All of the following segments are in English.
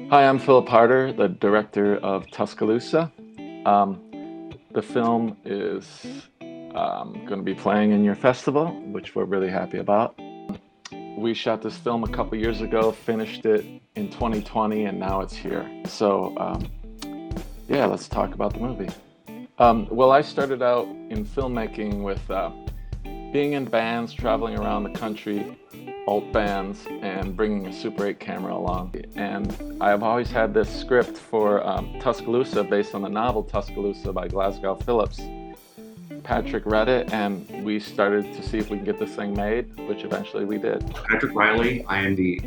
Hi, I'm Philip Harder, the director of Tuscaloosa. The film is going to be playing in your festival, which we're really happy about. We shot this film a couple years ago, finished it in 2020, and now it's here. So, yeah, let's talk about the movie. Well, I started out in filmmaking with being in bands, traveling around the country, alt bands, and bringing a Super 8 camera along. And I've always had this script for Tuscaloosa based on the novel Tuscaloosa by Glasgow Phillips. Patrick read it, and we started to see if we can get this thing made, which eventually we did. Patrick Riley, I am the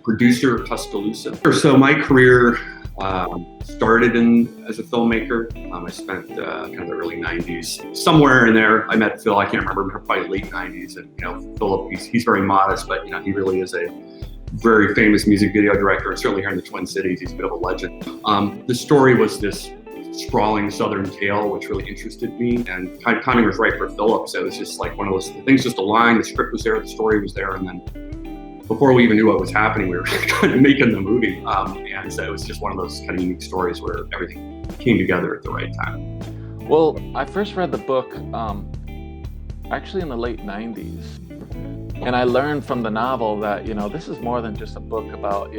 producer of Tuscaloosa. So my career started as a filmmaker. I spent kind of the early 90s. Somewhere in there, I met Phil, I can't remember, probably late 90s. And Philip, he's very modest, but he really is a very famous music video director, and certainly here in the Twin Cities, he's a bit of a legend. The story was this sprawling Southern tale, which really interested me, and timing was right for Philip. So it was just like one of those things just aligned. The script was there, the story was there, and then before we even knew what was happening, we were kind of making the movie. And so it was just one of those kind of unique stories where everything came together at the right time. Well, I first read the book actually in the late 90s. And I learned from the novel that, this is more than just a book about,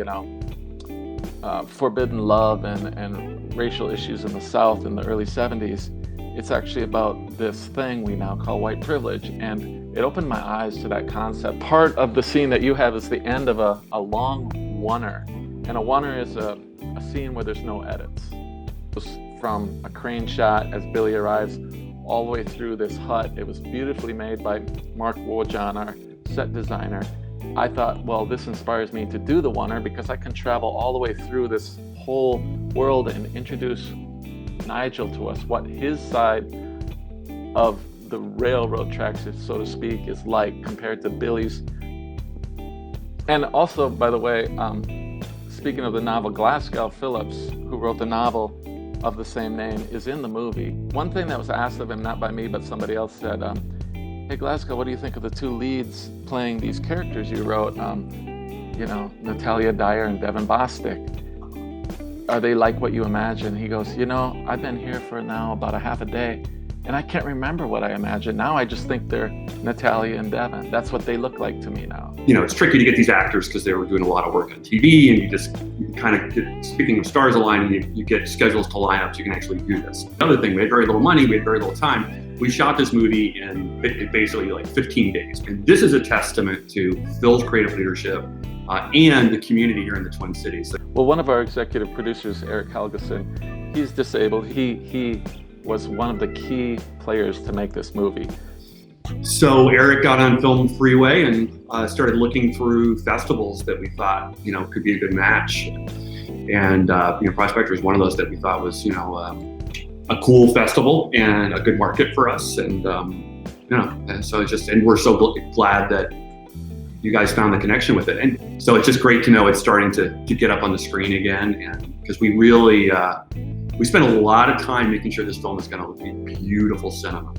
forbidden love and racial issues in the South in the early 70s. It's actually about this thing we now call white privilege. And it opened my eyes to that concept. Part of the scene that you have is the end of a long oneer. And a oneer is a scene where there's no edits. It was from a crane shot as Billy arrives all the way through this hut. It was beautifully made by Mark Wojan, our set designer. I thought, well, this inspires me to do the oneer because I can travel all the way through this whole world and introduce Nigel to us, what his side of the railroad tracks, so to speak, is like compared to Billy's. And also, by the way, speaking of the novel, Glasgow Phillips, who wrote the novel of the same name, is in the movie. One thing that was asked of him, not by me, but somebody else said, hey Glasgow, what do you think of the two leads playing these characters you wrote? Natalia Dyer and Devin Bostic. Are they like what you imagine? He goes, I've been here for now about a half a day, and I can't remember what I imagined. Now I just think they're Natalia and Devin. That's what they look like to me now. It's tricky to get these actors because they were doing a lot of work on TV, and you kind of get, speaking of stars aligning, you get schedules to line up so you can actually do this. Another thing, we had very little money, we had very little time. We shot this movie in basically like 15 days. And this is a testament to Phil's creative leadership and the community here in the Twin Cities. Well, one of our executive producers, Eric Helgeson, he's disabled. He was one of the key players to make this movie. So Eric got on Film Freeway and started looking through festivals that we thought, could be a good match. And Prospector is one of those that we thought was, a cool festival and a good market for us. And, and so we're so glad that you guys found the connection with it. And so it's just great to know it's starting to get up on the screen again. And because we really, we spent a lot of time making sure this film is going to be beautiful cinema.